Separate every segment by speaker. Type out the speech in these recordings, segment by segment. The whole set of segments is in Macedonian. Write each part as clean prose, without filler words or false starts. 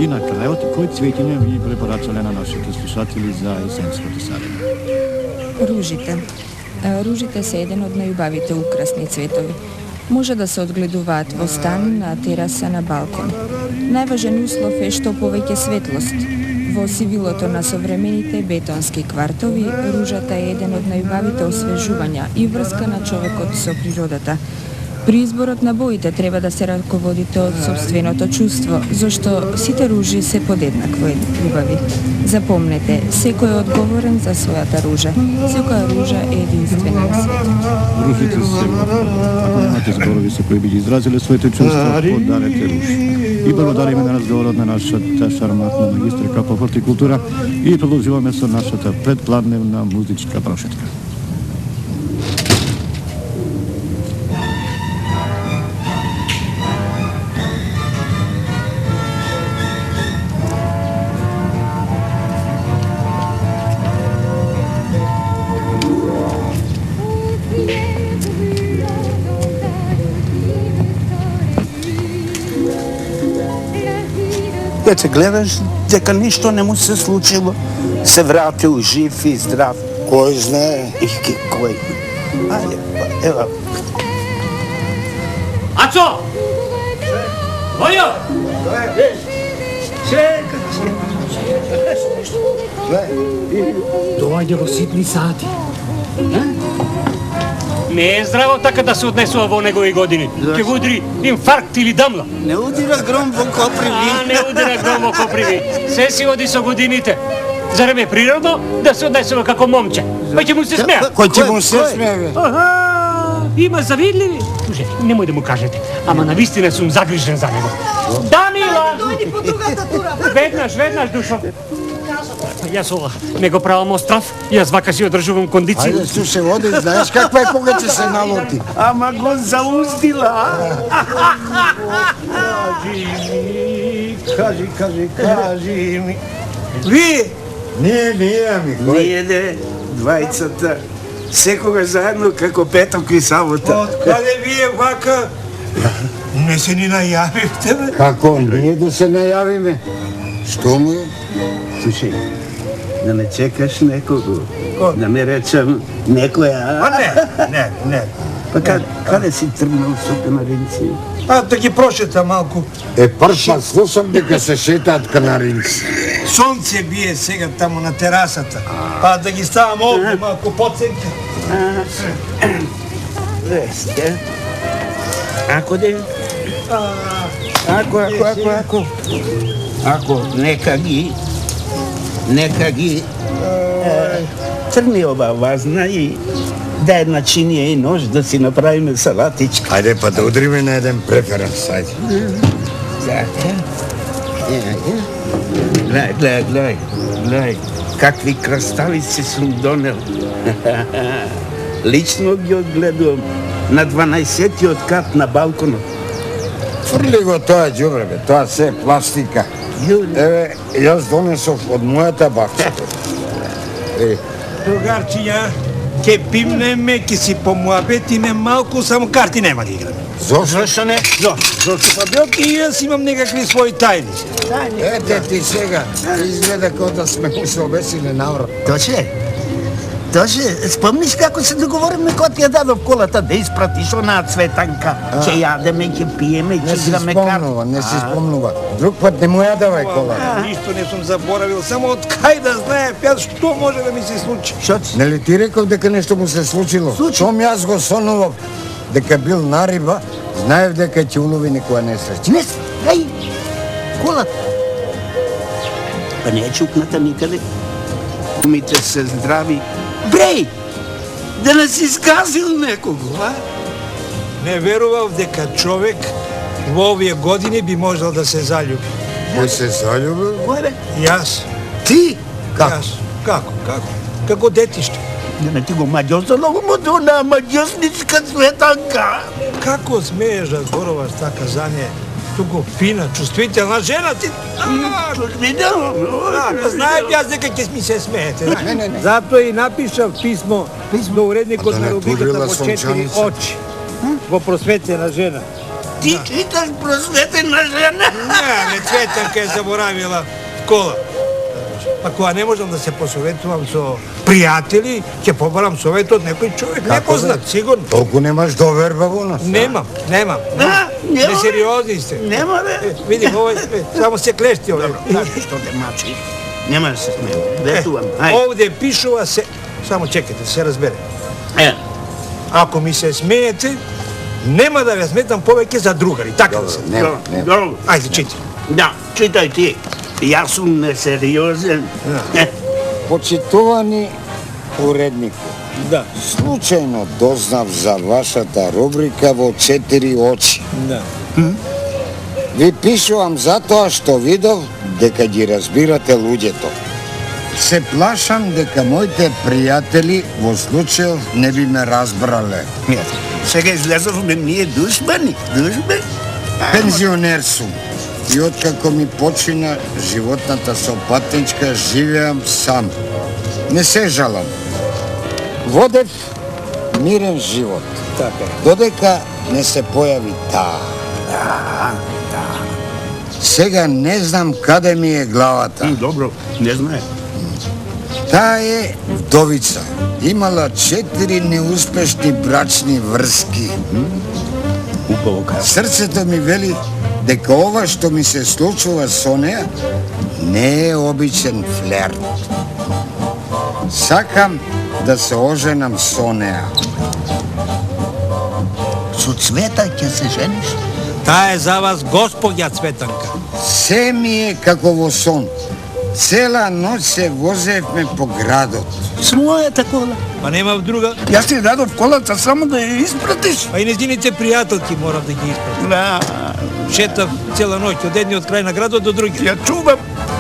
Speaker 1: И на крајот, кој цветиња ви препорачале на нашите слушатели за есенско тесарење?
Speaker 2: Ружите. Ружите се еден од најубавите украсни цветови. Може да се одгледуваат во стан, на тераса, на балкон. Најважен услов е што повеќе светлост. Во сивилото на современите бетонски квартови, ружата е еден од најубавите освежувања и врска на човекот со природата. При изборот на боите треба да се раководите од собственото чувство, зашто сите ружи се подеднакво убави. Запомнете, секој е одговорен за својата ружа. Секоја ружа е единствена на светот.
Speaker 1: Ружите се, ако немате зборови со кои би ги изразиле своите чувства, подарете ружи. И благодариме на разговорот на нашата шармантна магистерка по хортикултура и продолжуваме со нашата предпладневна музичка прошетка.
Speaker 3: Дете гледаш дека ништо не му се случило, се вратил жив и здрав.
Speaker 4: Кој знае?
Speaker 3: Кој? Ајде, ева.
Speaker 5: Ацо! Војо! Доаѓа во ситни сати. Не е здраво така да се однесува во негови години. Ќе го удри инфаркт или дамла.
Speaker 3: Не удира гром во коприви.
Speaker 5: Не удира гром во коприви. Се си оди со годините. Зарем е природно да се однесува како момче? Па ќе му се смеа.
Speaker 4: Кој ќе му се смее?
Speaker 5: Има завидливи. Слушай, немој да му кажете, ама навистина сум загрижен за него. Данила!
Speaker 6: Дојди по другата тура.
Speaker 5: Веднаш, душо. Јас ова не го правам острав, јас вака си одржувам кондиција.
Speaker 4: Ајде, слушай, оди, знаеш каква е кога ќе се налоти.
Speaker 3: Ама го зауздила.
Speaker 4: Кажи ми.
Speaker 3: Ви?
Speaker 4: Ние, ми, кој?
Speaker 3: Ние не, двајцата. Секогаш заедно како петок и сабота.
Speaker 7: Од каде вие вака? Не се ни најавивте, бе?
Speaker 4: Како ние да се најавиме? Што му е?
Speaker 3: Слушай, да не чекаш некого, да не речем некоја.
Speaker 7: Не.
Speaker 3: Па каде си тргнал со канаринци?
Speaker 7: Да ги прошета малку.
Speaker 4: Прв слушам дека се шетаат канаринци.
Speaker 7: Сонце бие сега таму на терасата. Па да ги ставам овде малку подсенка.
Speaker 3: Весте. Ако де? Ако, нека ги црни ова вазна и да една чинија и нож да си направиме салатичка.
Speaker 4: Ајде па да удриме на еден преференс, ајде.
Speaker 3: Гледај, какви краставици сум донел. Лично ги одгледувам на 12-тиот кат на балконот.
Speaker 4: Фрли го тоа ѓубре, бе, тоа се е пластика. Еве, јас донесов од мојата бакча.
Speaker 7: Другарчиња, ке пимнеме, ке си помуабетиме малку, само карти нема да играме.
Speaker 4: Зошто не?
Speaker 7: Зошто па белки и јас имам некакви своји тајни.
Speaker 4: Ете ти сега, изгледа како да сме се обесиле наврат.
Speaker 3: Точе, спомниш како се договориме кога ти ја дадов колата да испратиш онаа Цветанка? Ќе јадеме, ќе пиеме, ќе играме карти.
Speaker 4: Не си спомнува. Друг пат не му ја давај кола.
Speaker 7: Ништо не сум заборавил, само од кај да знаев јас што може да ми се случи.
Speaker 4: Нели ти реков дека нешто му се случило? Шом јас го сонував дека бил на риба, знаев дека ќе улови некоја несреќа.
Speaker 3: Не, ај, колата. Па не е чукната никаде. Умите се здрави. Бреј, да не си сказил некого, а?
Speaker 7: Не верував дека човек во овие години би можел да се залюби.
Speaker 4: Кој се залюбил?
Speaker 3: Кој бе?
Speaker 7: Јас.
Speaker 3: Ти?
Speaker 7: Јас. Како? Како детиште.
Speaker 3: Не ти го маѓосано го модона, маѓосничка Цветанка.
Speaker 7: Како смееш да зборуваш така за неја? Туку фина, чувствителна жена ти.
Speaker 3: Чувствителна?
Speaker 7: Знаев јас дека ќе ми се смеете.
Speaker 4: Не.
Speaker 7: Затоа и напишав писмо до уредникот на рубриката во 4 очи. Во просветлена жена.
Speaker 3: Ti čitaš prosvetena žena.
Speaker 7: Ne, Cvetanka je zaboravila škola. Ako ja ne možem da se posovjetujem sa prijatelji, će pobaram sovet od nekoj čovjek nepoznat, sigurno.
Speaker 4: Toliko nemaš doverba u nas.
Speaker 7: Nemam. Neseriozni ste.
Speaker 3: Nema ve.
Speaker 7: Vidim, samo se klešti ovdje.
Speaker 3: Znaš što te mači? Nema da se smije. Vetuvam.
Speaker 7: Ovdje pišuva se, samo čekajte, se razbere. Ako mi se smijete, nema da vas smetam poveke za drugari, tako da se.
Speaker 3: Dobro.
Speaker 7: Ajde, čitaj.
Speaker 3: Da, čitaj ti. Ja sam neseriozan.
Speaker 4: Почитувани уреднику,
Speaker 7: Da.
Speaker 4: случајно дознав за вашата рубрика во 4 очи.
Speaker 7: Da.
Speaker 4: Ви пишувам затоа што видов дека ги разбирате луѓето. Се плашам дека моите пријатели во случајов не би ме разбрале.
Speaker 3: Сега излезохме ние душмани.
Speaker 4: Пензионер сум и откако ми почина животната со патничка, живеам сам. Не се жалам. Водев мирен живот,
Speaker 7: Така.
Speaker 4: додека не се појави таа. Сега не знам каде ми е главата.
Speaker 3: Dobro, ne znaje.
Speaker 4: Таа е вдовица. Имала 4 неуспешни брачни врски.
Speaker 3: Upravo kao.
Speaker 4: Срцето ми вели дека ова што ми се случува со неа не е обичен флерт. Сакам да се оженам со неа.
Speaker 3: Su Cveta će se ženiš?
Speaker 7: Ta je za vas gospodja Cvetanka.
Speaker 4: Се ми е како во сон. Цела ноќ се возевме по градот.
Speaker 3: S mojata kola.
Speaker 7: Pa nema druga.
Speaker 3: Ja si dado kolaca samo da je ispratiš.
Speaker 7: Pa i neziните пријателки moram da ги ispratim.
Speaker 3: Da.
Speaker 7: Šetav cijela noć, od jedne od kraja grada do druge.
Speaker 3: Ja čuvam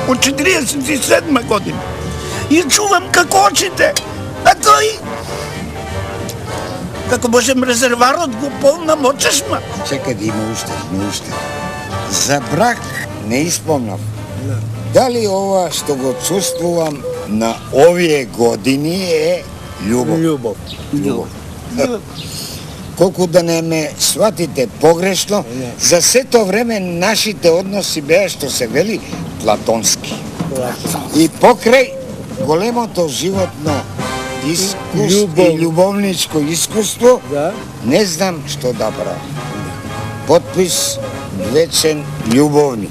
Speaker 3: od 47. godina. I čuvam kako očite. A to i... Kako možem rezervarot go polnam očešma.
Speaker 4: Чекај да има уште. За брак не испомнав. Дали ова што го чувствувам на овие години е љубов? Љубов. Колку да не ме сватите погрешно, за сето време нашите односи беа, што се вели, платонски. И покрај големото животно искуство и љубовничко искуство, не знам што да правам. Подпис вечен љубовник.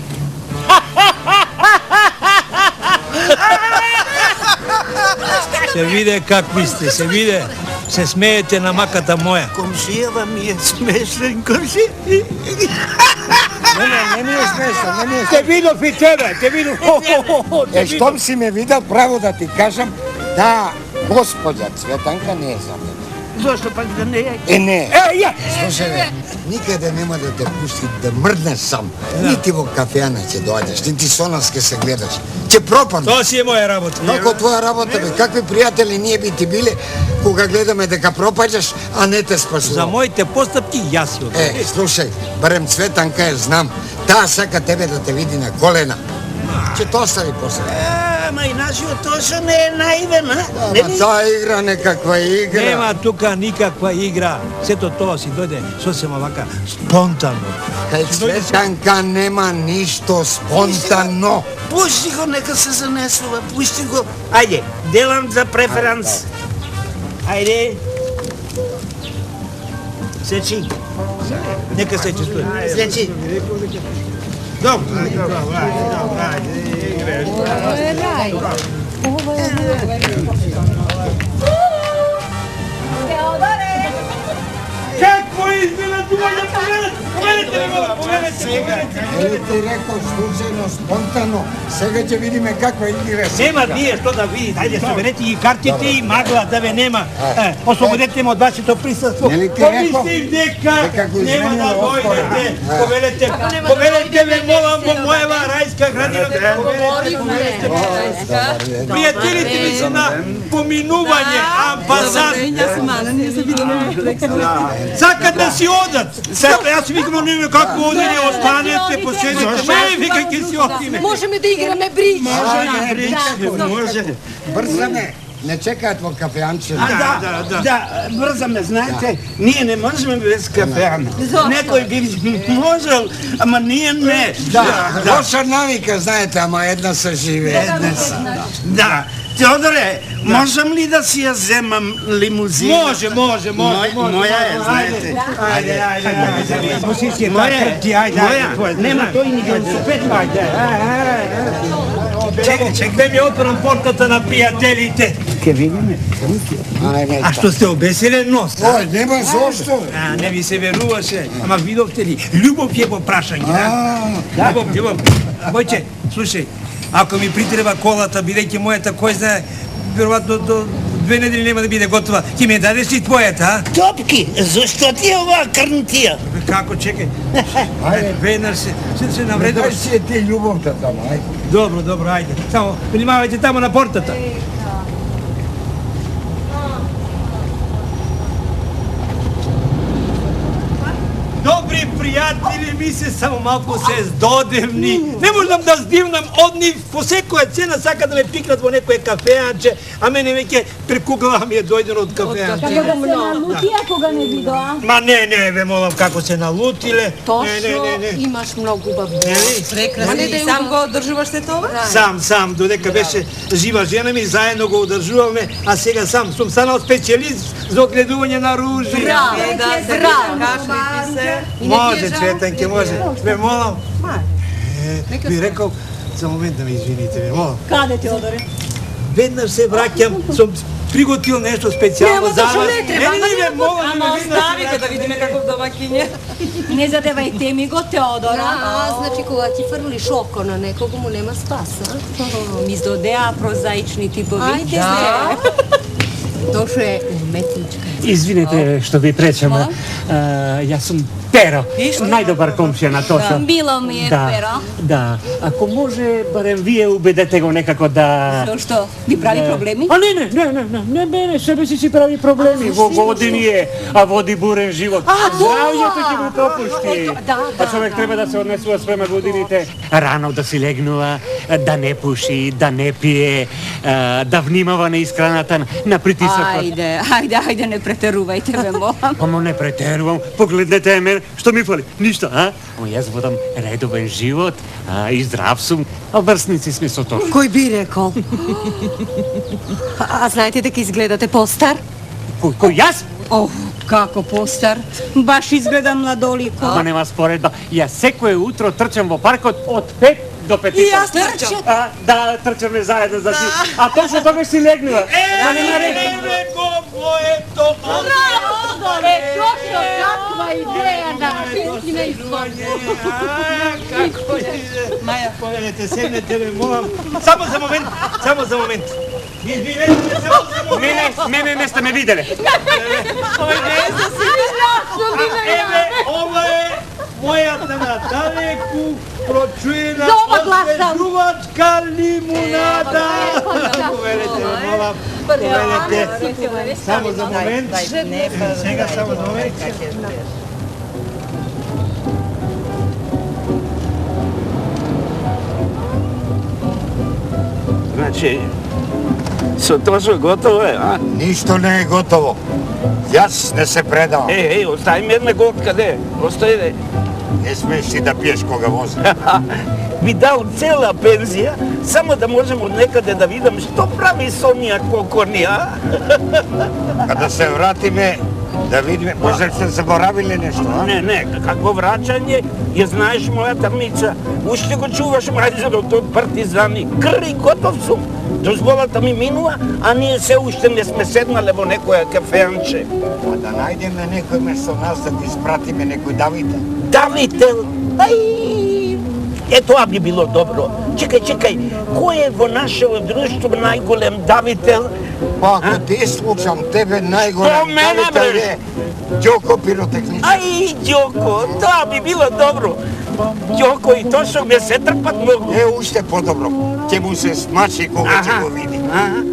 Speaker 7: Se vide kakvi ste, se vide. Se smejete na makata moja.
Speaker 3: Komšijeva mi je smešan, komšija.
Speaker 4: Не ми е смешно.
Speaker 7: Te vidio i tebe, te vidio.
Speaker 4: Штом си ме видел, право да ти кажам, да, господја Цветанка не е за мене.
Speaker 3: Zašto pak da ne je?
Speaker 4: Не. Слушај, бе, никаде нема да те пусти да мрднеш сам. Нити во кафеана ќе доаѓаш, нити со нас ќе се гледаш. Ќе пропаднеш.
Speaker 7: To si je moja работа.
Speaker 4: Како твоја работа, бе? Какви пријатели ние би ти биле кога гледаме дека пропаѓаш, а не те
Speaker 7: Za
Speaker 4: спасувам?
Speaker 7: mojite postupki ja si odgovoran.
Speaker 4: Слушај, барем Цветанка ја знам. Таа сака тебе да те види на колена. Ќе те остави после.
Speaker 3: Ma i naš Toša ne je naivan, a?
Speaker 4: Ама таа игра некаква игра.
Speaker 7: Nema tuka nikakva igra. Sve to si dojde sasvim ovaka spontano.
Speaker 4: Кај Цветанка нема ништо спонтано.
Speaker 3: Pusti go, neka se zanesува, pusti go. Ajde, delam za preferans. Ajde. Seči.
Speaker 7: Neka se će stoji.
Speaker 3: Seči.
Speaker 7: Dobro. Kako izgleda tu valja pogledajte
Speaker 4: Еле ти рекол случајно, спонтано. Сега ќе видиме каква игра се
Speaker 7: Nema
Speaker 4: игра.
Speaker 7: nije što da vidite, ajde saberete i kartice i magla da ve nema. Oslobodite me od vašето присуство.
Speaker 4: Нели ти рекол
Speaker 7: Pomislim deka
Speaker 4: дека го
Speaker 7: nema da
Speaker 4: изменила отпора?
Speaker 7: dojdete. Povedete me, molam, moja rajska gradina. Prijateljite mi se na pominuvanje, ambasad. Sad da si odat, ja si vikamo nema kako odine, ostanete, posjedite, vi kakvi si otime.
Speaker 6: Можеме да играме бридж.
Speaker 3: Može.
Speaker 4: Брзаме. ne čekaj tvoj kafeanče.
Speaker 3: Da, brzo me, znate, nije, ne možemo bez kafeana. Nekoj bi možel, ama nije ne.
Speaker 4: Loša navika, znajte, ama jedna se žive.
Speaker 3: Da, Teodore, možem li da si ja zemam limuzinu?
Speaker 7: Može.
Speaker 3: Moja je, znajte.
Speaker 7: Ajde. Musisi je
Speaker 3: Moja je,
Speaker 7: tako, ajde.
Speaker 3: nema to i ni velosiped.
Speaker 7: Čekaj, gde mi otvoram portata na prijateljite?
Speaker 3: Kevine,
Speaker 4: Ajme,
Speaker 7: A što ste obesili nos?
Speaker 4: oj, nema zašto.
Speaker 7: A, ne bi se veruvaše, ama vidovte li, ljubov je po prašanju, da? Ljubov. Vojče, slušaj, ako mi pritreba kolata, bileće moja tako zna, verovatno do 2 nedelje nema da bide gotova. Ti mi je dadeš i tvojeta, a?
Speaker 3: Topki, zašto ti je ova krntija?
Speaker 7: Kako, čekaj. Venar se navredova.
Speaker 4: Daj si je ti ljubovta tamo, ajde.
Speaker 7: Dobro, ajde. Samo, primavajte tamo na portata. Dobri prijatelji, mi se samo malko se zdodevni. Ne možem da zdivnam od njih. Poseko je cena saka da me piknat vo nekoje kafeanče, a mene neke prekuglava mi je dojdeno od kafeanče.
Speaker 6: Kako da se naluti ako ga ne vidio, a?
Speaker 7: Ma ne, ve molam kako se nalutile.
Speaker 6: To
Speaker 7: Ne.
Speaker 6: što imaš mnogo babu.
Speaker 8: Прекрасно. И сам го одржуваш се това?
Speaker 7: Сам, додека беше жива жена ми, заедно го одржуваме, а сега сам сум станал специјалист за огледување на ружи.
Speaker 8: Кашли се.
Speaker 7: Може, Цветанке, може. Ме молам. Би рекол, за момент да ме извините, ме молам.
Speaker 6: Каде ти одоре?
Speaker 7: Веднаш се враќам, сум приготвил нешто специјално за вас. Не, молам.
Speaker 8: Ама оставите да видиме каков домакиње.
Speaker 6: Не задевајте ми го, Теодора.
Speaker 9: Значи кога ти фрлиш око на некого му нема спаса.
Speaker 6: Ми здодеа прозаични типови.
Speaker 9: Ајде Тоа е уметничка.
Speaker 5: Извинете што ви пречам. Јас сум Pero, најдобар комшија на Тошо.
Speaker 6: Било ми е, Pero.
Speaker 5: Да, ако може, барем вие убедете го некако да...
Speaker 6: Што? Ви прави проблеми?
Speaker 5: А не, мене, себе си прави проблеми. Во години е, а води бурен живот. Здравјето ќе му попушти. А човек треба да се однесува спрема годините. Рано да си легнува, да не пуши, да не пие, да внимава на искраната, на притисокот.
Speaker 6: Ајде, не претерувајте, ме молам.
Speaker 5: Ама не претерувам, погледнете ме, што ми фали? Ништо, а? Ама јас водам редовен живот, и здрав сум, а врсници сме со тоа.
Speaker 9: Кој би рекол? А знаете дека изгледате постар?
Speaker 5: Кој јас?
Speaker 6: Ох, како постар. Баш изгледа младолико.
Speaker 5: Ама нема споредба. Јас секое утро трчам во паркот од 5 до 5.
Speaker 9: И јас трчам.
Speaker 5: Да, трчаме заедно, значи. А точно тогаш си легнува.
Speaker 7: Еве го моето
Speaker 6: Теодоре, Тошо, каква идеја на финкина изгледа.
Speaker 7: Како е? Маја, поведете, седнете, ме молам. Само за момент. Извинете ме, само за момент.
Speaker 5: Мене не сте ме виделе.
Speaker 7: Еве, ова е мојата надалеку прочуена освежувачка лимунада. Поведете, ме молам. Поведете. Само за момент. Сега само за момент.
Speaker 3: Значи, со Тошо готово е, а?
Speaker 4: Ништо не е готово. Јас не се предавам.
Speaker 3: Остави ми една готка, де? Остави, де?
Speaker 4: Не смееш ти да пиеш кога возиш.
Speaker 3: Би дал цела пензија, само да можем од некаде да видам што прави со онија кокони, а?
Speaker 4: Када се вратиме, да видиме, може сте заборавили нешто, а?
Speaker 3: Не, какво враќање, ја знаеш мојата Мица, уште го чуваш мајзерот од партизани, крли готов сум. Дозволата ми минува, а ние се уште не сме седнале во некоја кафеанче.
Speaker 4: А да најдеме некој место нас да ти испратиме некој Давите.
Speaker 3: Давител, тоа би било добро. Чекај, кој е во нашето друштво најголем давител?
Speaker 4: Па ако ти слушам тебе најголем
Speaker 3: мене,
Speaker 4: Давител
Speaker 3: бре.
Speaker 4: е Ѓоко пиротехничар.
Speaker 3: Ај, Ѓоко, тоа би било добро. Ѓоко и Тошо ме се трпат многу.
Speaker 4: Е, уште подобро. Ќе му се смачи кога ќе го види.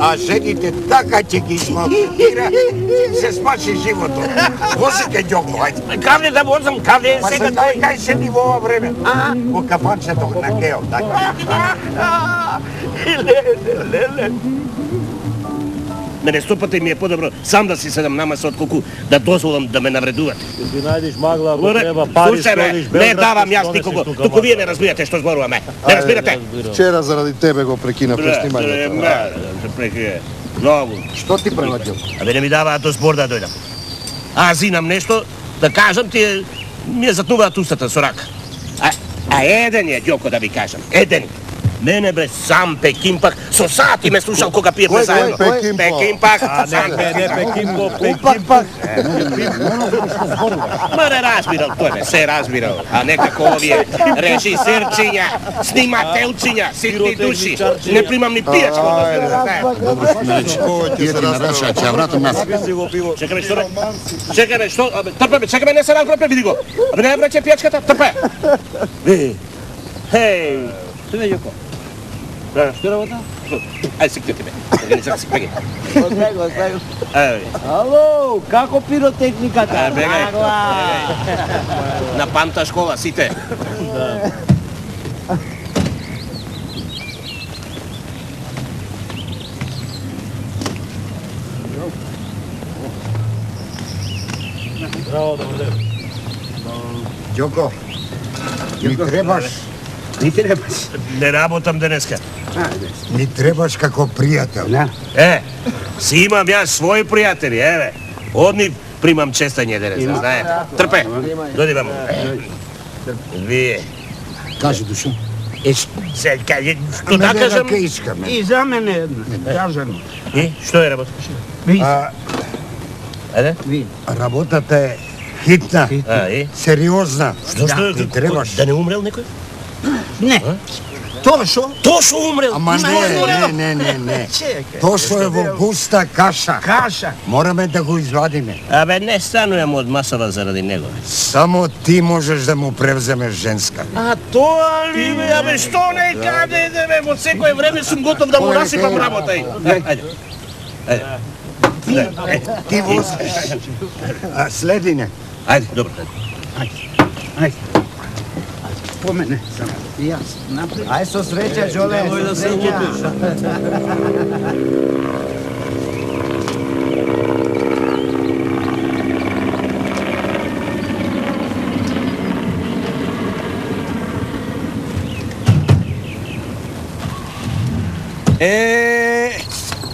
Speaker 4: А жените така ќе ги измалтретира, ќе се смачи животот. Возите Ѓоко, ајде.
Speaker 3: Каде да возам, каде е
Speaker 4: Па
Speaker 3: сега
Speaker 4: се кај седи во ова време. Во кафанчето на Гео, така.
Speaker 3: Леле.
Speaker 10: Мене стопата ми е по-добро сам да си седам нама се отколку да дозволам да ме навредуват.
Speaker 11: Ти најдеш магла, ако
Speaker 10: Лоре,
Speaker 11: треба пари,
Speaker 10: слушај ме,
Speaker 11: склониш
Speaker 10: не
Speaker 11: Белград,
Speaker 10: давам јас
Speaker 11: склониш
Speaker 10: никого,
Speaker 11: тука
Speaker 10: туку вие
Speaker 11: магла.
Speaker 10: не разбирате што зборуваме. Не разбирате?
Speaker 12: Вчера заради тебе го прекинавме снимањето.
Speaker 10: Многу.
Speaker 12: Што ти превадил?
Speaker 10: Абе не ми даваат до збор да дојдам. Аз зинам нешто, да кажам ти, ми ја затнуваат устата со рака. А еден е, Ѓоко, да ви кажам, еден. Мене бре сам Пекимпак, со сати ме слушал кога пиевме заедно. Пекимпак?
Speaker 11: Не Пекимпак.
Speaker 10: Ма не разбирал, тој не се разбирал. А некако овие режисерчиња, снимателчиња, ситни души. Не примам ни пијачко да
Speaker 1: Иди на Раша, ќе ја вратам нас.
Speaker 10: Чекаме, што? Чекаме, што? Трпе, чекаме, не се разбрапе, види го. Абе, не враќа пијачката, трпе. Хеј. Што е, Ѓоко? Што работа? Ајде сикни тебе. Организира си, беги.
Speaker 11: Ало, како пиротехниката?
Speaker 10: Бегај. На памта школа, сите.
Speaker 11: Браво, добар ден.
Speaker 4: Ѓоко, ми требаш,
Speaker 10: Ни требаш. Не работам денеска.
Speaker 4: ми требаш како пријател.
Speaker 10: Си имам јас своји пријатели, еве. Од нив примам честање денеска, знае. Трпе. Дојди вамо. Вие.
Speaker 4: Кажи, Душо.
Speaker 10: Се кај што да кажам?
Speaker 4: Искаме.
Speaker 3: И за мене една, кажано.
Speaker 10: И што е работа? Ајде?
Speaker 4: Работата е хитна,
Speaker 10: И?
Speaker 4: сериозна.
Speaker 10: Зашто
Speaker 4: Ти требаш.
Speaker 10: да не умрел некој?
Speaker 3: Не, Тошо?
Speaker 10: Тошо умрел.
Speaker 4: Ама не. Тошо е во густа каша.
Speaker 3: Каша.
Speaker 4: Мораме да го извадиме.
Speaker 10: Абе, не станувам од масова заради него.
Speaker 4: Само ти можеш да му превземеш женска.
Speaker 10: А тоа ли бе, абе, што не каде идеме, во секое време сум готов да му насипам работа. Ајде.
Speaker 4: Ти возиш. Следи не.
Speaker 10: Ајде, добро.
Speaker 3: Ајде. По мене само. Јас. Напред.
Speaker 11: Ај со среќа, Џоле. Немој да се лутиш.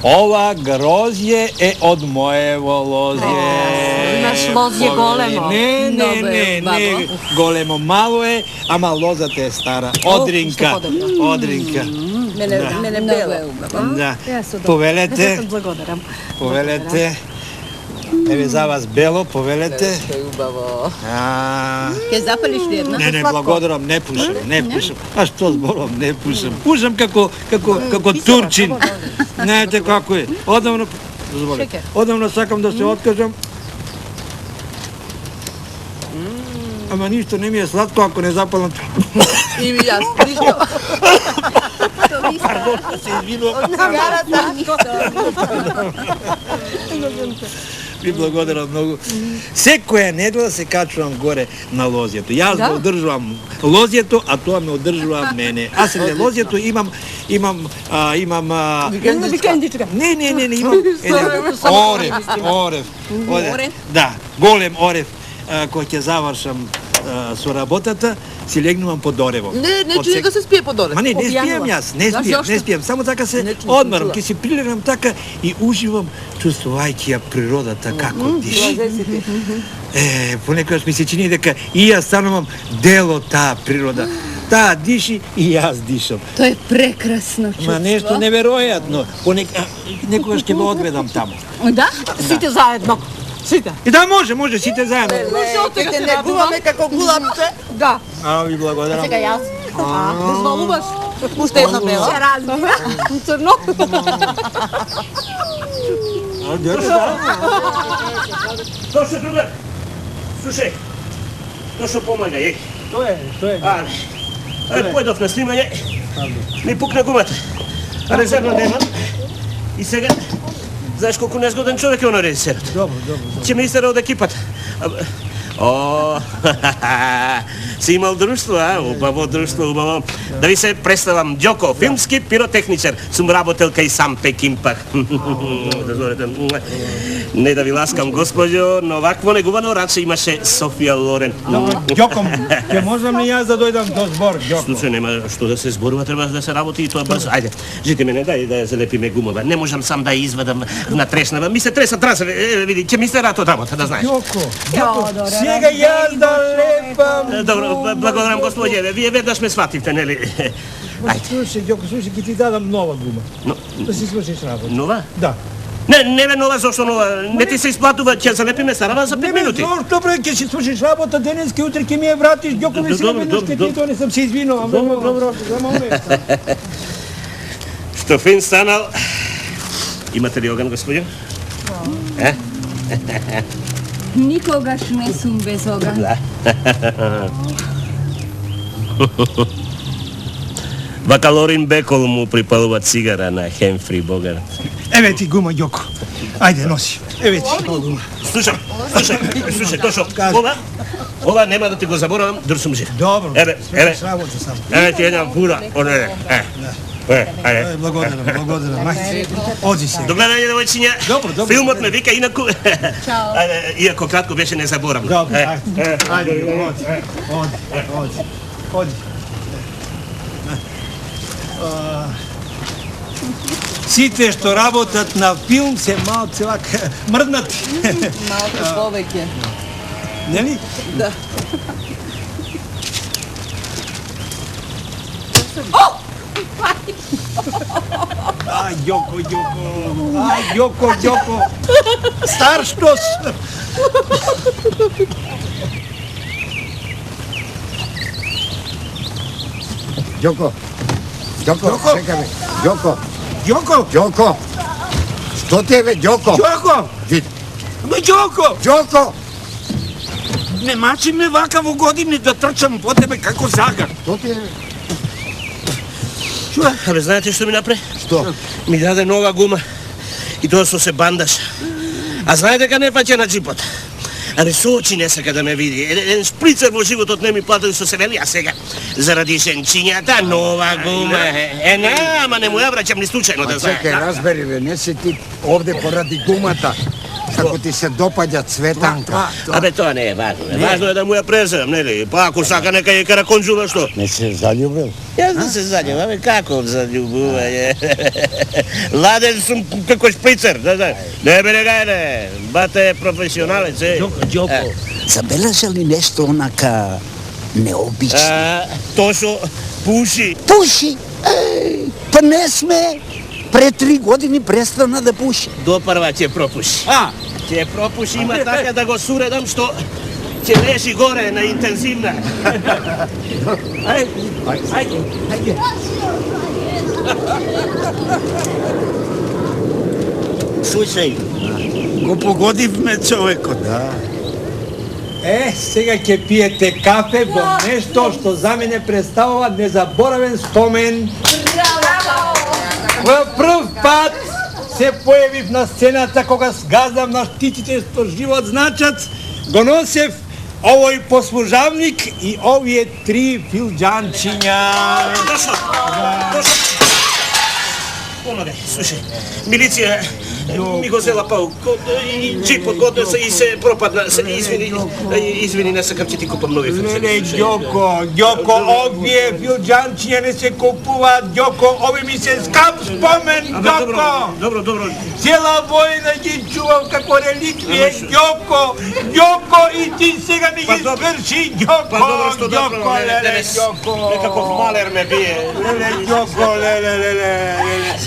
Speaker 13: Ова грозје е од моево лозје.
Speaker 9: Имаш лозје големо.
Speaker 13: Не, големо мало е, ама лозата е стара. Одринка.
Speaker 9: Мене бело.
Speaker 13: Да. Повелете. Повелете. Еве за вас бело, повелете.
Speaker 9: Убаво.
Speaker 13: Ке
Speaker 9: запалиш ли една?
Speaker 13: Не, благодарам, не пушам. А што зборувам, не пушам. Пушам како турчин. Знаете како е. Одамно сакам да се откажам. Ама ништо не ми е сладко ако не запалам.
Speaker 9: И ми јас, ништо.
Speaker 13: Пардон, се извинувам. Ви благодарам многу. Секоја недела се качувам горе на лозјето. Јас го одржувам лозјето, а тоа ме одржува мене. Аз среде лозјето имам
Speaker 9: Викендичка.
Speaker 13: Не, имам орев. Да, голем орев. Кога ќе завршам со работата, си легнувам под оревом.
Speaker 9: Не чуди да се спие под орев.
Speaker 13: Ма не спијам јас, не спијам. Само така се одмарам, ќе си прилегнам така и уживам, чувствувајќи ја природата како диши. Понекогаш ми се чини дека и јас станувам дел од таа природа. Таа диши и јас дишам.
Speaker 9: Тоа е прекрасно чувство.
Speaker 13: Ма нешто неверојатно. Некогаш ќе го одведам таму.
Speaker 9: Да? Сите заедно. Сите.
Speaker 13: И да, може, сите заедно.
Speaker 9: Ќе не гуваме како гулапче. Да.
Speaker 13: Ви благодарам.
Speaker 9: Сега јас. Дозволуваш? Уште една бела. Се разбира. Црно.
Speaker 10: Дошо друга. Слушај. Дошо помагај.
Speaker 13: Што е?
Speaker 10: Појдов на снимање. Ми пукна гумата. Резервна немам. И сега знаеш колку незгоден човек е оно режисерот.
Speaker 13: Добро.
Speaker 10: Ќе ме истера од екипата. си имал друштво, а? Убаво друштво, убаво. Да ви се представам, Ѓоко, филмски пиротехничар. Сум работел кај сам Пекинпах. Дозволете. Не да ви ласкам, госпоđo, но вакво негувано раче имаше Софија Лорен.
Speaker 13: Ѓоко, ќе можам ли јас да дојдам до збор, Ѓоко?
Speaker 10: Случај нема што да се зборува, треба да се работи и тоа брзо. Ајде, жите мене, дај да ја залепиме гумова. Не можам сам да ја извадам на трешнава. Ми се треса трасове, види, ќе ми се рато работа, да знаеш.
Speaker 13: Ѓоко, сега јас да лепам.
Speaker 10: Добро, благодарам господје, вие веднаш ме свативте, нели? Ајде.
Speaker 13: Слушај, Ѓоко, слушај, ќе ти дадам нова гума. Да си свршиш работа.
Speaker 10: Нова?
Speaker 13: Да.
Speaker 10: Не бе нова, зошто нова? Не ти се исплатува, ќе залепиме старава за 5 минути.
Speaker 13: Не, зошто бре, ќе си свршиш работа денеска, утре ќе ми ја вратиш, Ѓоко, не си веднаш ќе ти донесам, се извинувам. Добро, за момент.
Speaker 10: Што фин станал. Имате ли оган, господјо?
Speaker 6: Никогаш не сум без оган.
Speaker 10: Бакалорин Бекол му припалува цигара на Хемфри Богар.
Speaker 7: Еве ти гума, Ѓоко. Ајде, носи. Еве ти гума.
Speaker 10: Слушај, Тошо, ова нема да ти го заборавам, дор сум жив.
Speaker 7: Добро,
Speaker 10: еве,
Speaker 7: работа само.
Speaker 10: Еве ти една фура, оне, ајде.
Speaker 7: Благодарам. Оди се.
Speaker 10: До гледање, девојчиња.
Speaker 7: Добро.
Speaker 10: Филмот ме вика, инаку... Ајде, иако кратко беше, не заборавам.
Speaker 7: Добро, ајде, оди. Сите што работат на филм се малце вака мрднати.
Speaker 8: Малко повеќе.
Speaker 7: Нели?
Speaker 8: Да.
Speaker 7: Ѓоко. Стар што си.
Speaker 4: Ѓоко, чекай ме. Ѓоко. Што ти е, бе, Ѓоко?
Speaker 7: Ѓоко!
Speaker 4: Види.
Speaker 7: Бе, Ѓоко!
Speaker 4: Ѓоко!
Speaker 7: Не мачи ме вака во години да трчам по тебе како загар.
Speaker 4: Што ти е?
Speaker 10: Абе, знаете што ми напре?
Speaker 4: Што?
Speaker 10: Ми даде нова гума. И тоа со се бандаш. А знае дека не паќе на джипот. Али со очи не сака да ме види. Еден шприцер во животот не ми платил со се вели, а сега заради шенчињата нова гума. Ама не му ја враќам ни случајно да знае.
Speaker 4: Чекај, разбери, бе, не си ти овде поради гумата. Како ти се допаѓа Цветанка.
Speaker 10: Абе, тоа не е важно. Важно е да му ја презерам, нели? Па ако сака нека ја караконџува, што?
Speaker 4: Не се заљубил?
Speaker 10: Јас да се заљубам, абе, како заљубување? Ладен сум како шприцер, да знаеш. Не бе, не, бате е професионалец, е.
Speaker 3: Ѓоко, забележа ли нешто онака необично?
Speaker 10: Тошо пуши.
Speaker 3: Пуши? Па не сме. Пред 3 години престана да пуши.
Speaker 10: Допрва ќе пропуши. Ќе пропуши, има така да го суредам што ќе лежи горе на интензивна. Ајде.
Speaker 3: Слушај,
Speaker 7: го погодивме човекот.
Speaker 4: Да.
Speaker 13: Сега ќе пиете кафе во нешто што за мене представува незаборавен спомен. Во прв пат се појавив на сцената кога сгаздам на птиците што живот значат, го носев овој послужавник и овие 3 филџанчиња.
Speaker 10: Помагај, слушај, милиција ми го зела паук, и джипот го и се пропадна, извини, не сакам ќе ти купам нови филџанчиња.
Speaker 7: Не, Ѓоко, овие филџанчиња не се купуваат, Ѓоко, ови ми се скап спомен, Ѓоко!
Speaker 10: Добро.
Speaker 7: Цела војна ги чувам како реликвие, Ѓоко, и ти сега ми ги сврши, Ѓоко, леле, Ѓоко.
Speaker 10: Некаков малер ме бие.
Speaker 7: Леле, Ѓоко, леле.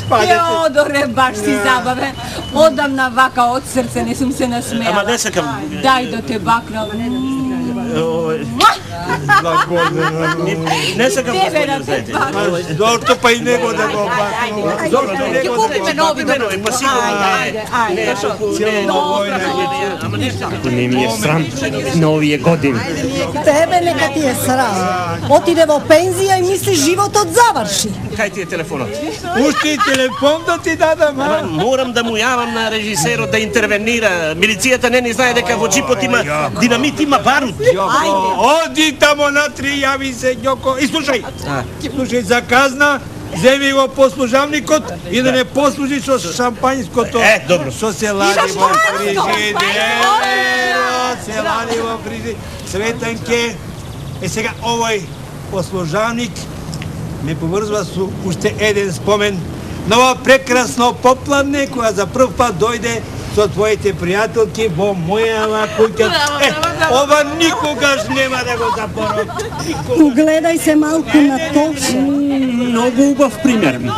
Speaker 6: Теодоре, баш си забавен. Одамна вака од срце не сум се насмејала.
Speaker 10: Ама не сакам.
Speaker 6: Дај да те бакнам.
Speaker 10: Не сакам да знаете.
Speaker 7: Зошто па и него да го бакнам?
Speaker 6: Ќе купиме нови,
Speaker 10: па сигурно.
Speaker 5: Не ми е срам на овие години.
Speaker 9: Тебе нека ти е срам. Отиде во пензија и мисли животот заврши.
Speaker 10: Кај ти е телефонот?
Speaker 7: Пушти телефон да ти дадам, а?
Speaker 10: Морам да му јавам на режисерот да интервенира. Милицијата не ни знае дека во джипот има динамит, има барут.
Speaker 7: Оди тамо Ниво на 3, javi se Ďoko. I slušaj, za kazna, zemi go poslužavnikot i da ne poslužiš o šampanjsko to.
Speaker 10: Dobro.
Speaker 7: Što se ladi vo frižider. Svetanke. Сега овој послужавник ме поврзва со уште еден спомен на ова прекрасно попладне која за прв пат дојде со твоите пријателки во мојава куќа. Ова никогаш нема да го заборам.
Speaker 9: Угледай се малку на Тошо.
Speaker 5: Много убав пример ми.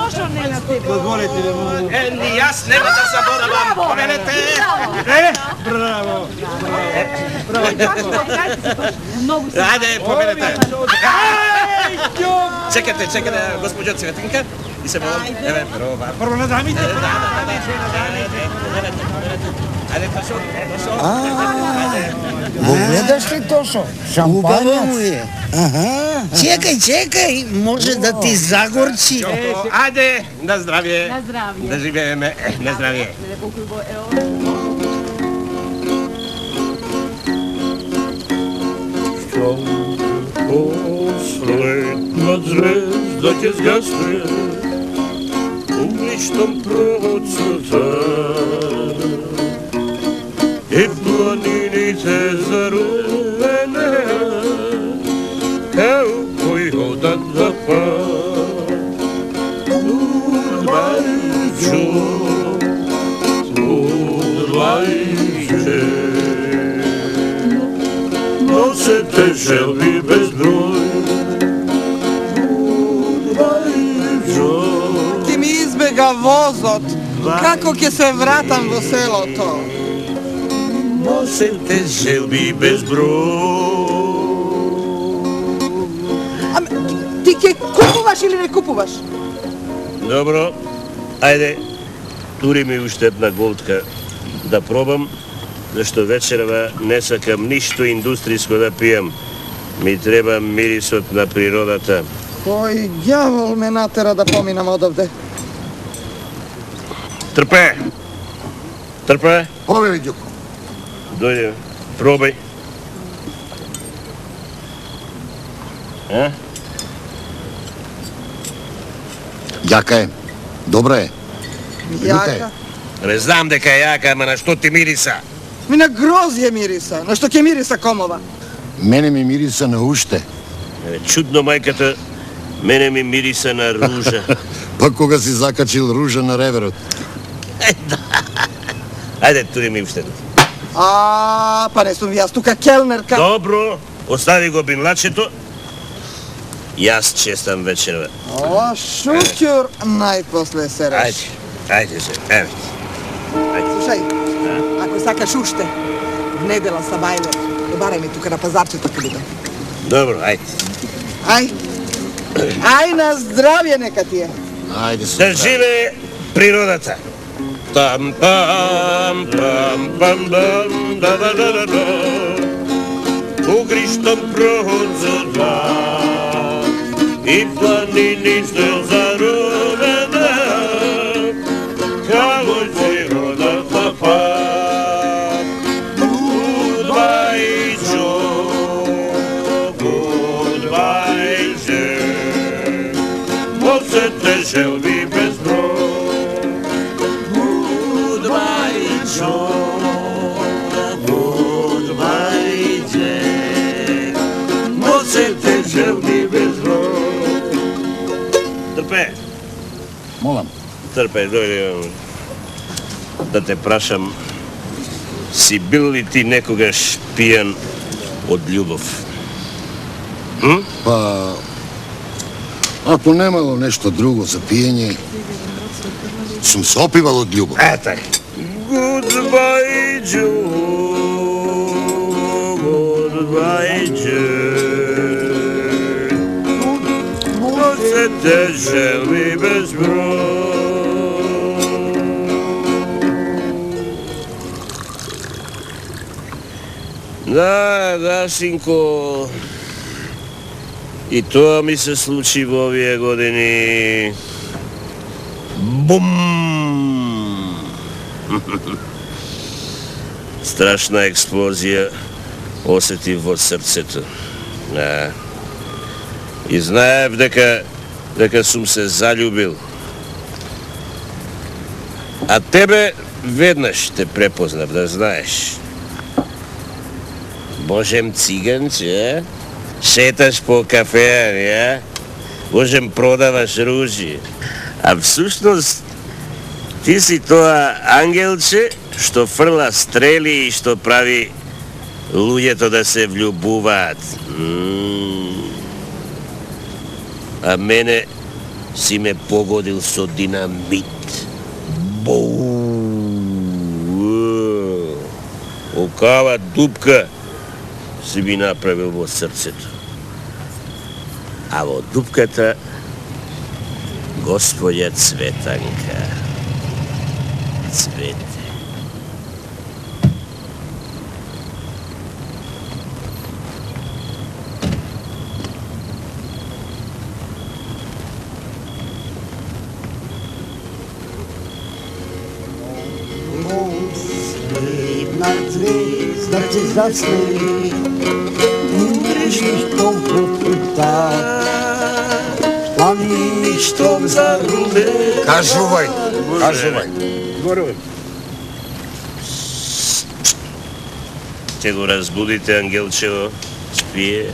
Speaker 7: Дозволете да му...
Speaker 10: Ни јас нема да заборавам. Поменете!
Speaker 7: Браво!
Speaker 10: Ајде, поменете! Чекате, госпоđo Цветинка. И се молам. Еве, проба.
Speaker 7: Прво на дамите.
Speaker 10: Ајде, Тошо.
Speaker 4: Го гледаш ли, Тошо? Шампањац.
Speaker 3: Чекај, може да ти загорчи.
Speaker 10: Ајде, на здравје.
Speaker 6: Na zdravlje.
Speaker 10: Да живееме. На здравје.
Speaker 14: Последна звезда ќе згасне, углиштом процвета и планините зарувene, као кои одат за пат. Goodbye, Joe, goodbye, Носете желби безброј.
Speaker 15: Ти ми избега возот. Како ќе се вратам во селото?
Speaker 14: Носете желби безброј.
Speaker 15: Ти ќе купуваш или не купуваш?
Speaker 10: Добро, ајде, тури ми уште една голтка да пробам, зашто вечерва не сакам ништо индустриско да пијам. Ми треба мирисот на природата.
Speaker 15: Кој ѓавол ме натера да поминам одовде?
Speaker 10: Трпе!
Speaker 4: Повели, Ѓуко.
Speaker 10: Дојде, пробај.
Speaker 12: Јака е. Добра е.
Speaker 15: Јака?
Speaker 10: Не знам дека е јака, ама на што ти мириса?
Speaker 15: Ми на грозје мириса. На што ќе мириса комова?
Speaker 12: Мене ми мириса на уште.
Speaker 10: Чудно, мајката, мене ми мириса на ружа.
Speaker 12: Па кога си закачил ружа на реверот?
Speaker 10: Ајде, тури ми уште.
Speaker 15: Па не сум јас тука келнерка.
Speaker 10: Добро, остави го бинлачето. Јас честам вечерва.
Speaker 15: О, шутјур, најпосле се реши.
Speaker 10: Ајде се, еве.
Speaker 15: Слушај, ако сакаш уште, в недела са бајлер, добарај ми тука на пазарчето кај бидам.
Speaker 10: Добро, ајде.
Speaker 15: Ај на здравје нека ти е.
Speaker 12: Ајде се.
Speaker 10: Да живее природата. Там пам пам пам пам да да да да да. Угриштом проходза и планини се зарувene, како природата пак. Goodbye, Joe, goodbye, Joe. Носете желби безброј. Goodbye, Joe, goodbye, Joe. Носете желби безброј. Трпе.
Speaker 12: Молам.
Speaker 10: Трпе, дојде да те прашам, си бил ли ти некогаш пијан од љубов?
Speaker 12: Па, ако немало нешто друго за пиење, сум се опивал од љубов.
Speaker 10: Така. Goodbye, Joe, goodbye, Joe. Носете желби безброј. Да, синко, и тоа ми се случи во овие години. Бум! Страшна експлозија осетив во срцето. И знаев дека сум се заљубил. А тебе веднаш те препознав, да знаеш. Можем циганче, шеташ по кафеја, можем продаваш ружи. А всушност, ти си тоа ангелче што фрла стрели и што прави луѓето да се влюбуваат. А мене си ме погодил со динамит. Окава дупка си би направил во срцето. А во дупката господја Цветанка. Цвете.
Speaker 11: Звезда ти засни, умреш ништо пропута, а ништо зарубе.
Speaker 4: Кажувај.
Speaker 10: Зборувај. Ќе го разбудите ангелчево, спие.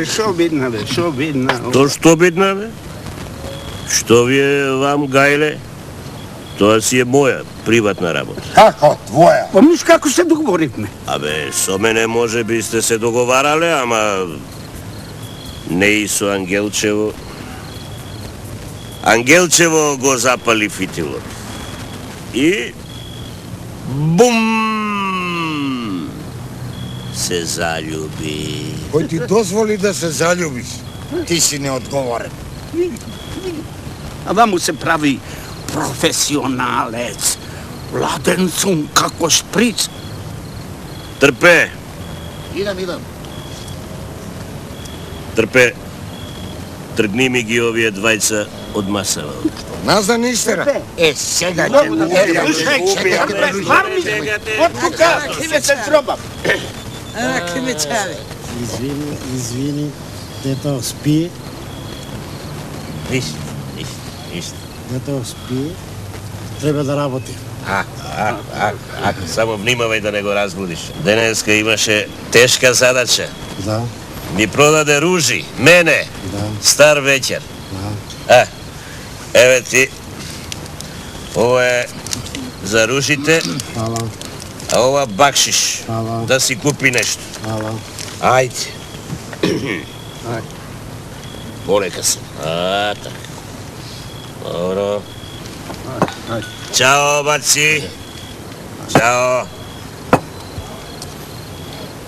Speaker 3: Шо бидна, бе, шо бидна.
Speaker 10: То што бидна, бе? Што ви е вам, гајле? Тоа си е моја приватна работа.
Speaker 4: Како твоја?
Speaker 3: Помниш како се договоривме?
Speaker 10: Абе, со мене може би сте се договарале, ама не и со Ангелчево. Ангелчево го запали фитилот. И бум! Се заљуби.
Speaker 4: Кој ти дозволи да се заљубиш? Ти си неодговорен.
Speaker 3: А ваму се прави професионалец. Ладен сум како шприц.
Speaker 10: Трпе.
Speaker 12: Идам.
Speaker 10: Трпе. Тргни ми ги овие двајца од масава.
Speaker 4: Назад истера.
Speaker 3: Сега ќе го Од тука, киве се зробам.
Speaker 15: Киве чаве.
Speaker 11: Извини, дето спи.
Speaker 10: Ништо.
Speaker 11: Дето спи, треба да работи.
Speaker 10: Само внимавај да не го разбудиш. Денеска имаше тешка задача.
Speaker 11: Да.
Speaker 10: Ми продаде ружи, мене, стар вечер. Еве ти, ова е за ружите, а ова бакшиш, да си купи нешто. Ајде. Полека се. Така. Добро. Чао, баци. Чао.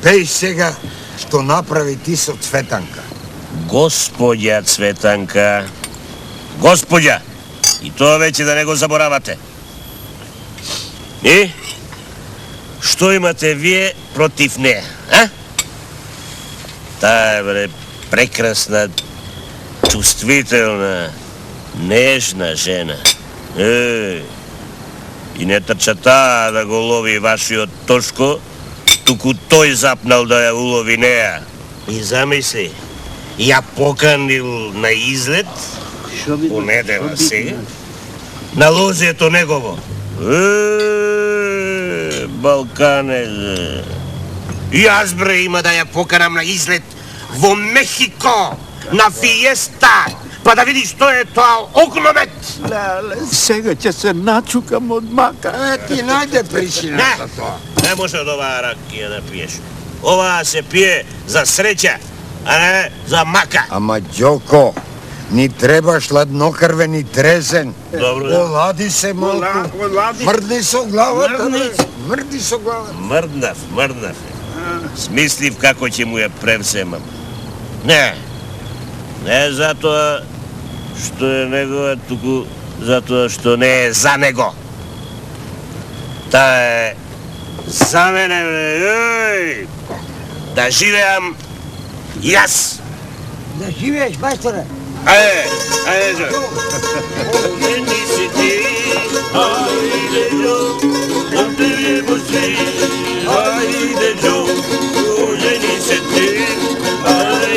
Speaker 4: Пеј сега што направи ти со Цветанка.
Speaker 10: Господја Цветанка. Господја. И тоа веќе да не го заборавате. И? Што имате вие против неја, а? Таа е, бре, прекрасна, чувствителна, нежна жена. И не трча таа да го лови вашиот Тошко, туку тој запнал да ја улови неја. И замисли, ја поканил на излет, понедела сега, на лозието негово. Балкане, јас, бре, има да ја поканам на излет во Мехико, на фиеста, па да видиш што е тоа огномет.
Speaker 3: Леле, сега ќе се начукам од мака.
Speaker 4: Ти најде причина за тоа.
Speaker 10: Не може од оваа ракија да пиеш. Оваа се пие за среќа, а не за мака.
Speaker 4: Ама, Ѓоко, ни требаш ладнокрвен и трезен.
Speaker 10: Добро.
Speaker 4: Олади се малку. Мрдни со главата. Мрди со главата.
Speaker 10: Мрднав. Смислив како ќе му ја превземам. Не затоа што е негова, туку затоа што не е за него. Таа е за мене, бре, да живеам јас.
Speaker 11: Да живееш, мајсторе.
Speaker 10: Ајде, Ѓо. Ожени се ти, ајде, Ѓо, да пиемо сви. Ајде, Ѓо, ожени се ти, ајде.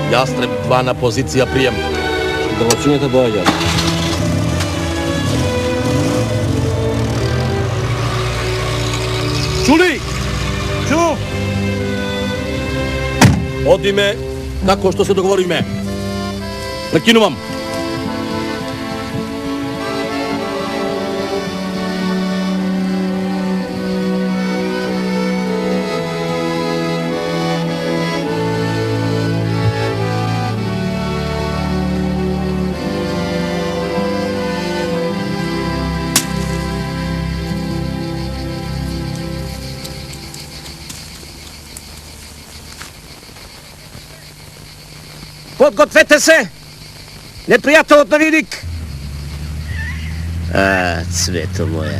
Speaker 16: Јастреб 2 на позиција прием.
Speaker 17: Далечињата доаѓаат.
Speaker 16: Чули? Чу? Одиме како што се договориме. Прекинувам.
Speaker 10: Подгответе се! Непријателот на Видик!
Speaker 18: А, цвето моја,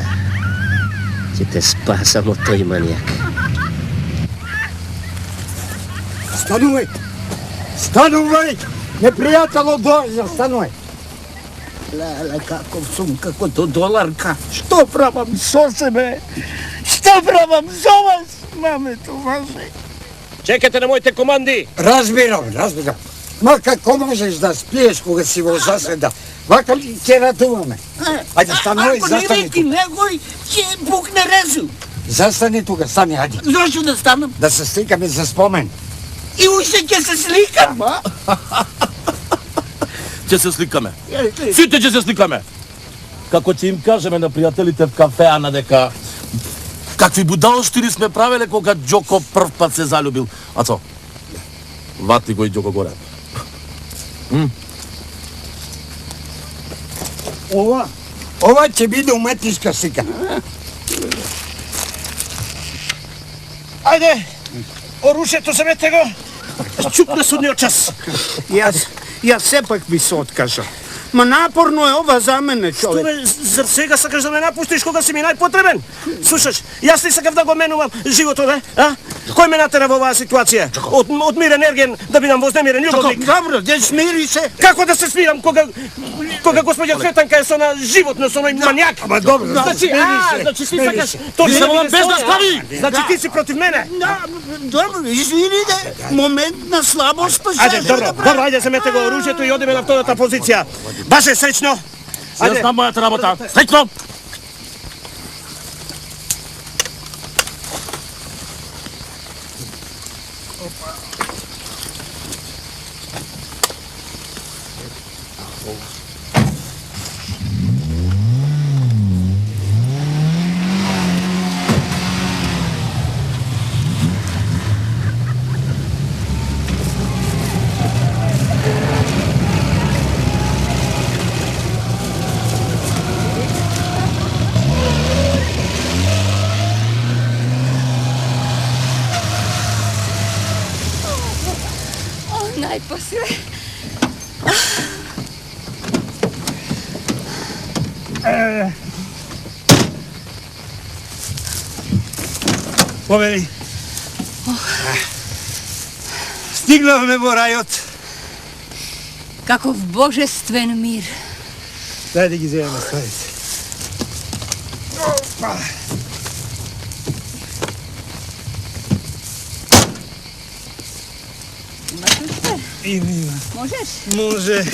Speaker 18: ќе те спасам од тој манијак.
Speaker 4: Станувај! Станувај! Непријателот доаѓа, станувај!
Speaker 3: Леле, каков сум, како до доларка. Што правам со себе? Што правам со вас? Мамето, ваше.
Speaker 10: Чекате на моите команди!
Speaker 4: Разбирам. Ма како можеш да спиеш кога си во заседа? Вака ли ќе ратуваме? Ајде, станувај, застани
Speaker 3: Ако не реки некој, ќе пукне резу.
Speaker 4: Застани тука, стани, ајде.
Speaker 3: Зошто да станам?
Speaker 4: Да се сликаме за спомен.
Speaker 3: И уште ќе се сликам, а?
Speaker 16: Ќе се сликаме. Сите ќе се сликаме. Како ќе им кажеме на пријателите в кафеана дека какви будалштини сме правеле кога Џоко прв пат се залюбил. А цо? Вати го и Џоко горе.
Speaker 4: Ова ќе биде уметничка слика.
Speaker 10: Ајде! Оружјето земете го! Чупне судниот час!
Speaker 3: Јас сепак ми се откажа. Ма напорно е ова за мене, човек.
Speaker 10: Што бе, зар сега сакаш да ме напуштиш кога си ми најпотребен? Слушаш, јас не сакав да го менувам животот, а? Кој ме натера во оваа ситуација? Одмирен ерген да бидам вознемирен љубовник.
Speaker 3: Добро, де смири се.
Speaker 10: Како да се смирам кога господја Цветанка е со на животно, со оној манијак?
Speaker 4: Ама добро,
Speaker 10: значи ти сакаш тоа
Speaker 16: Ти само без да стави!
Speaker 10: Значи ти си против мене?
Speaker 3: Добро, извините, момент на слабост па
Speaker 10: Ајде, добро, ајде земете го оружјето и одиме на втората позиција. Баше среќно!
Speaker 16: Јас знам мојата работа. Среќно!
Speaker 6: Најпосле.
Speaker 7: Повели. Стигнавме во рајот.
Speaker 6: Каков божествен мир.
Speaker 7: Дај да ги земеме ставите. Има.
Speaker 6: Можеш?
Speaker 7: Може.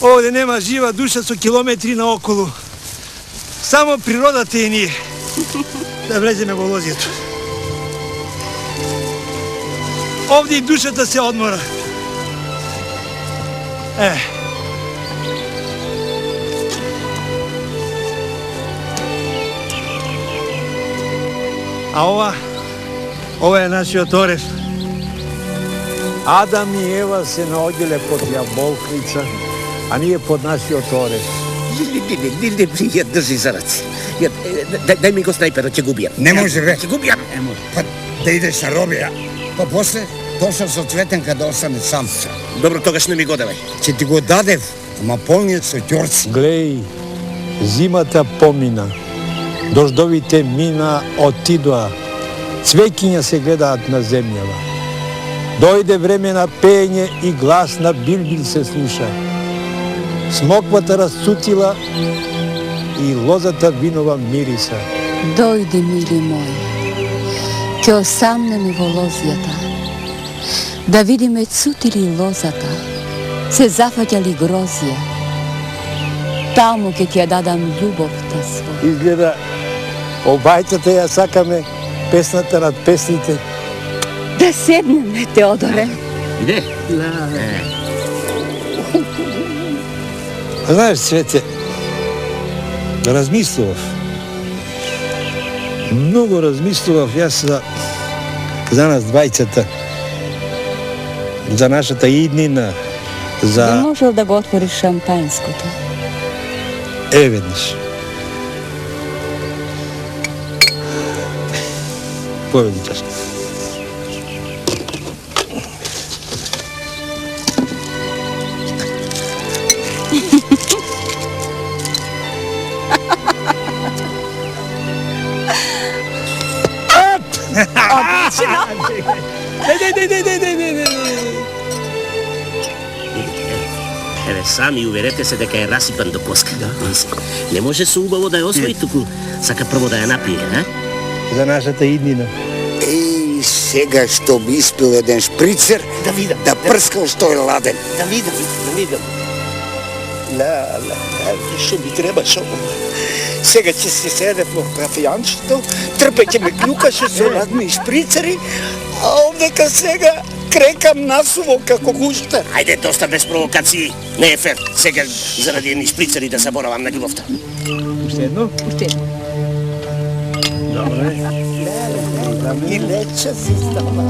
Speaker 7: Овде нема жива душа со километри наоколу. Само природата и ние. Да влеземе во лозијето. Овде и душата се одмора. А ова е нашиот орев.
Speaker 13: Адам и Ева се наоѓале под јаболкница, а ние под нашиот орев.
Speaker 10: Ја држи за раце. Дај ми го снајперот, ќе го убијам.
Speaker 4: Не може, бе.
Speaker 10: Ќе го убијам.
Speaker 4: Па да идеш на робија. Па после дошол со Цветенка да остане сам.
Speaker 10: Добро, тогаш не ми го давај.
Speaker 4: Ќе ти го дадев, ама полниот со ѓорци.
Speaker 13: Глеј, зимата помина, дождовите мина, отидоа, цвеќиња се гледаат на земјава. Дојде време на пење и глас на билбил се слуша. Смоквата расцутила и лозата винова мириса.
Speaker 6: Дојди, мили мој, ќе осамнеме во лозјата. Да видиме цутили лозата, се зафаќали грозија. Таму ќе ти ја дадам љубовта своја.
Speaker 11: Изгледа, обајцата ја сакаме песната над песните.
Speaker 6: Да седнеме, Теодоре.
Speaker 10: Иде?
Speaker 13: Знаеш, Цвете, размислував. Многу размислував јас за нас двајцата. За нашата иднина, за...
Speaker 6: Би можел да го отвориш шампанското?
Speaker 13: Веднаш. Поведи чашка.
Speaker 6: Одлично!
Speaker 10: Еве, сами уверете се дека е расипан до коска. Не може со убаво да ја освои, туку сака прво да ја напие, а?
Speaker 13: За нашата иднина.
Speaker 4: Еј, сега што би испил еден шприцер, да прскал што е ладен.
Speaker 10: Да видам.
Speaker 4: Што ми требаше? Сега ќе се седе во кафејанчето, трпеќе ме клюкаше со разни шприцери, а овдека сега крекам насуво како гуштер.
Speaker 10: Ајде, доста без провокации. Не е фер. Сега заради едни шприцери да заборавам на љубовта.
Speaker 13: Уште едно?
Speaker 6: Уште едно.
Speaker 13: Добре.
Speaker 4: Да ми лече си става.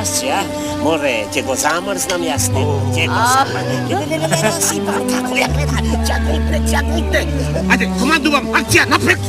Speaker 10: Расци, а? Може, ќе го замрзнам јас него, ќе го замрзнам. Не насипам, како ја гледа. Чакайте. Ајде, командувам, акција, напред!